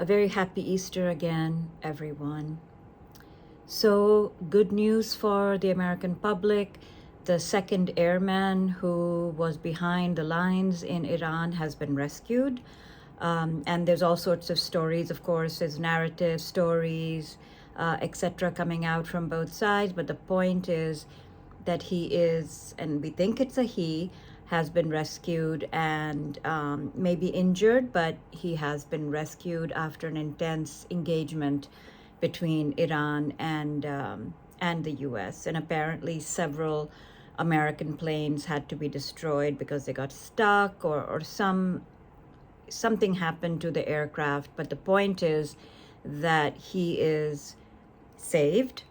A very happy Easter again, everyone. So, good news for the American public. The second airman who was behind the lines in Iran has been rescued. And there's all sorts of stories, of course, there's narrative stories, etc., coming out from both sides. But the point is that he is, and we think it's a he, has been rescued and maybe injured, but he has been rescued after an intense engagement between Iran and the U.S. And apparently, several American planes had to be destroyed because they got stuck or something happened to the aircraft. But the point is that he is saved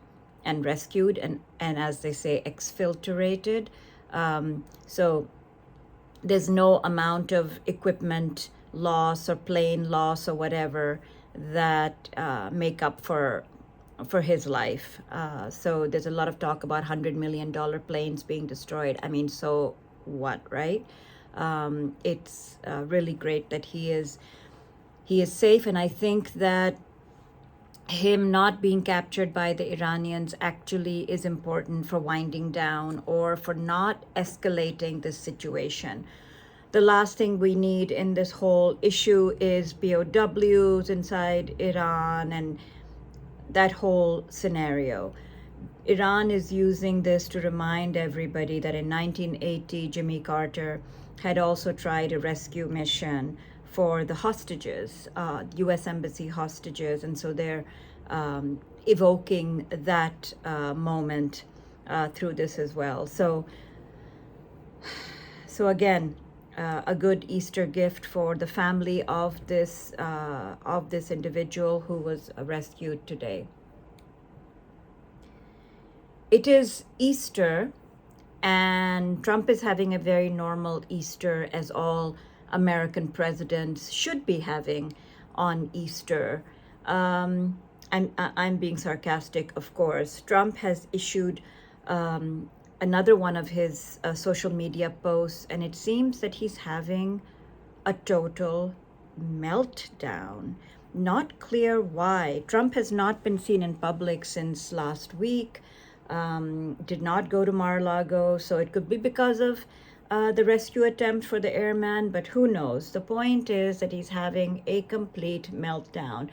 and rescued and as they say, exfiltrated. So there's no amount of equipment loss or plane loss or whatever that make up for his life. So there's a lot of talk about $100 million planes being destroyed. I mean, so what, right? It's really great that he is safe, and I think that him not being captured by the Iranians actually is important for winding down or for not escalating this situation. The last thing we need in this whole issue is POWs inside Iran and that whole scenario. Iran is using this to remind everybody that in 1980, Jimmy Carter had also tried a rescue mission for the hostages, U.S. Embassy hostages, and so they're evoking that moment through this as well. So again, a good Easter gift for the family of this individual who was rescued today. It is Easter, and Trump is having a very normal Easter, as all American presidents should be having on Easter. I'm being sarcastic, of course. Trump has issued another one of his social media posts, and it seems that he's having a total meltdown. Not clear why. Trump has not been seen in public since last week. Did not go to Mar-a-Lago, so it could be because of the rescue attempt for the airman, but who knows? The point is that he's having a complete meltdown.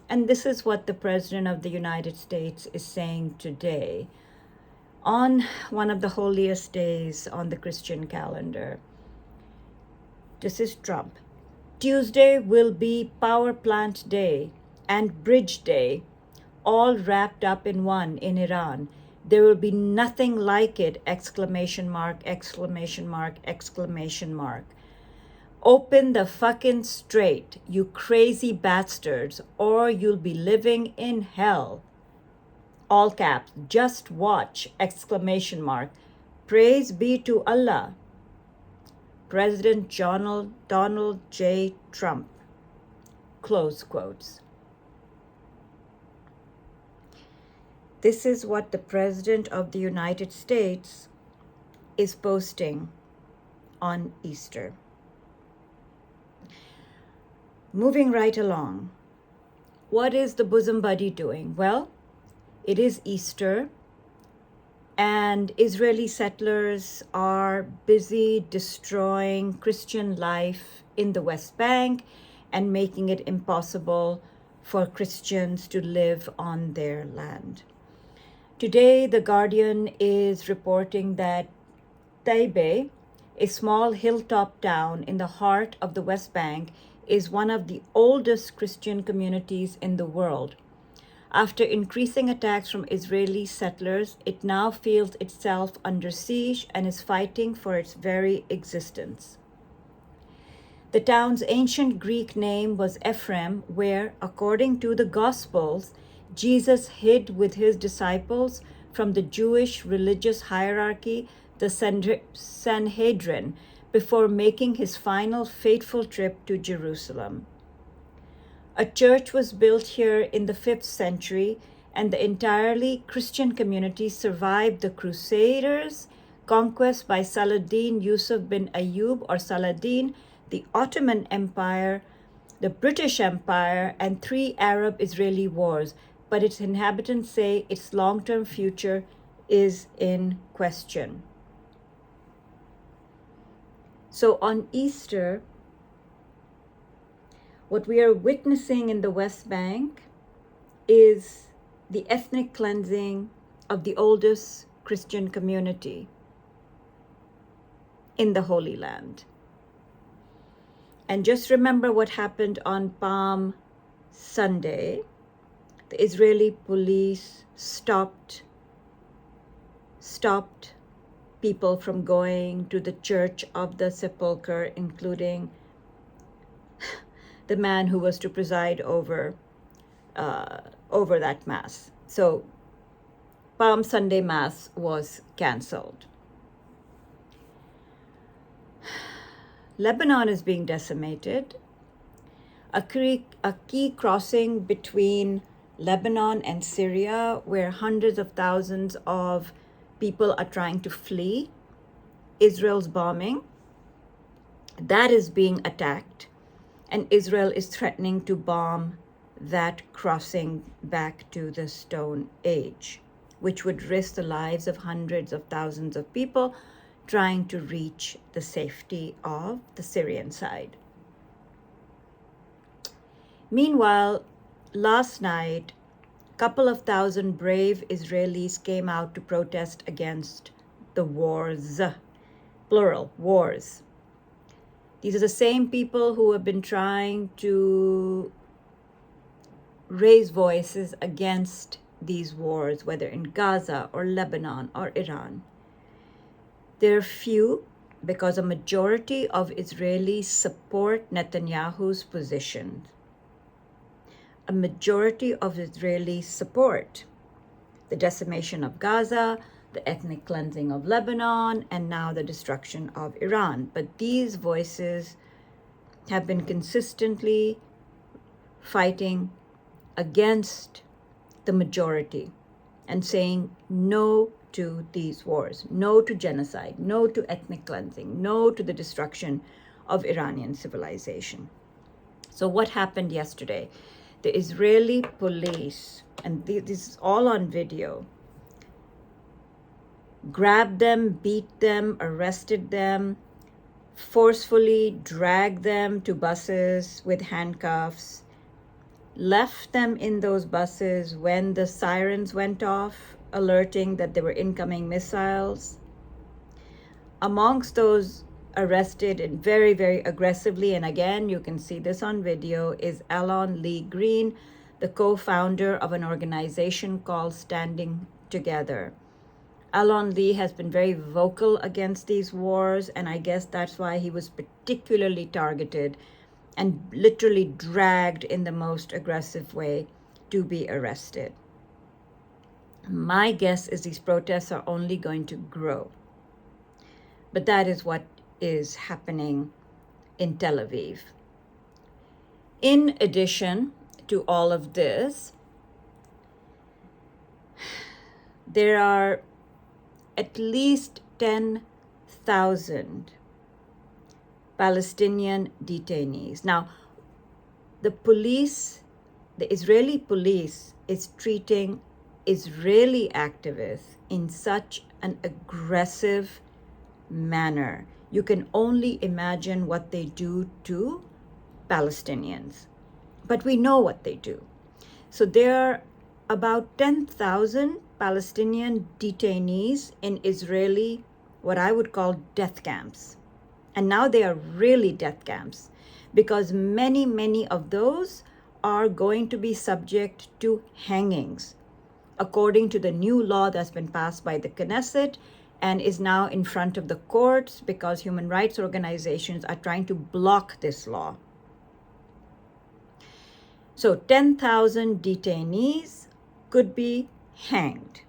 And this is what the President of the United States is saying today on one of the holiest days on the Christian calendar. This is Trump. Tuesday will be Power Plant Day and Bridge Day, all wrapped up in one in Iran. There will be nothing like it! Exclamation mark, exclamation mark, exclamation mark. Open the fucking strait, you crazy bastards, or you'll be living in hell. All caps, just watch, exclamation mark. Praise be to Allah. President Donald J. Trump. Close quotes. This is what the President of the United States is posting on Easter. Moving right along. What is the bosom buddy doing? Well, it is Easter, and Israeli settlers are busy destroying Christian life in the West Bank and making it impossible for Christians to live on their land. Today, The Guardian is reporting that Taybeh, a small hilltop town in the heart of the West Bank, is one of the oldest Christian communities in the world. After increasing attacks from Israeli settlers, it now feels itself under siege and is fighting for its very existence. The town's ancient Greek name was Ephraim, where, according to the Gospels, Jesus hid with his disciples from the Jewish religious hierarchy, the Sanhedrin, before making his final fateful trip to Jerusalem. A church was built here in the 5th century, and the entirely Christian community survived the Crusaders' conquest by Saladin Yusuf bin Ayyub, or Saladin, the Ottoman Empire, the British Empire, and 3 Arab-Israeli wars, but its inhabitants say its long-term future is in question. So on Easter, what we are witnessing in the West Bank is the ethnic cleansing of the oldest Christian community in the Holy Land. And just remember what happened on Palm Sunday. The Israeli police stopped people from going to the Church of the Sepulchre, including the man who was to preside over that Mass. So Palm Sunday Mass was canceled. Lebanon is being decimated. A key crossing between Lebanon and Syria, where hundreds of thousands of people are trying to flee Israel's bombing, that is being attacked, and Israel is threatening to bomb that crossing back to the Stone Age, which would risk the lives of hundreds of thousands of people trying to reach the safety of the Syrian side. Meanwhile, last night, a couple of thousand brave Israelis came out to protest against the wars, plural, wars. These are the same people who have been trying to raise voices against these wars, whether in Gaza or Lebanon or Iran. They're few because a majority of Israelis support Netanyahu's position. A majority of Israelis support the decimation of Gaza, the ethnic cleansing of Lebanon, and now the destruction of Iran. But these voices have been consistently fighting against the majority and saying no to these wars, no to genocide, no to ethnic cleansing, no to the destruction of Iranian civilization. So what happened yesterday? The Israeli police, and this is all on video, grabbed them, beat them, arrested them, forcefully dragged them to buses with handcuffs, left them in those buses when the sirens went off, alerting that there were incoming missiles. Amongst those arrested and very, very aggressively, and again, you can see this on video, is Alon Lee Green, the co-founder of an organization called Standing Together. Alon Lee has been very vocal against these wars, and I guess that's why he was particularly targeted and literally dragged in the most aggressive way to be arrested. My guess is these protests are only going to grow. But that is what is happening in Tel Aviv. In addition to all of this, there are at least 10,000 Palestinian detainees. Now, the Israeli police is treating Israeli activists in such an aggressive manner. You can only imagine what they do to Palestinians. But we know what they do. So there are about 10,000 Palestinian detainees in Israeli, what I would call death camps. And now they are really death camps because many, many of those are going to be subject to hangings, according to the new law that's been passed by the Knesset and is now in front of the courts because human rights organizations are trying to block this law. So 10,000 detainees could be hanged.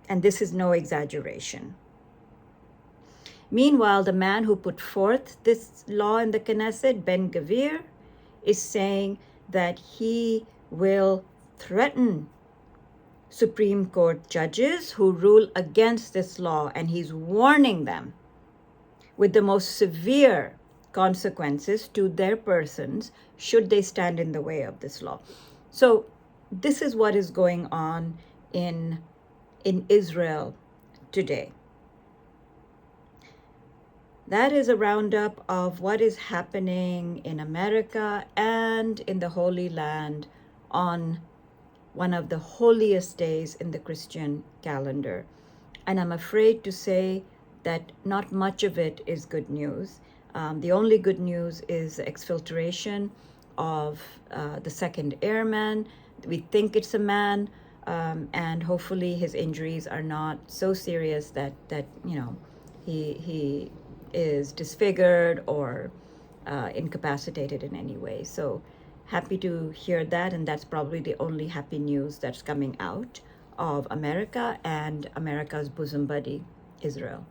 And this is no exaggeration. Meanwhile, the man who put forth this law in the Knesset, Ben Gvir, is saying that he will threaten Supreme Court judges who rule against this law, and he's warning them with the most severe consequences to their persons should they stand in the way of this law. So this is what is going on in Israel today. That is a roundup of what is happening in America and in the Holy Land on one of the holiest days in the Christian calendar. And I'm afraid to say that not much of it is good news. The only good news is exfiltration of the second airman. We think it's a man, and hopefully his injuries are not so serious that he is disfigured or incapacitated in any way. So happy to hear that, and that's probably the only happy news that's coming out of America and America's bosom buddy, Israel.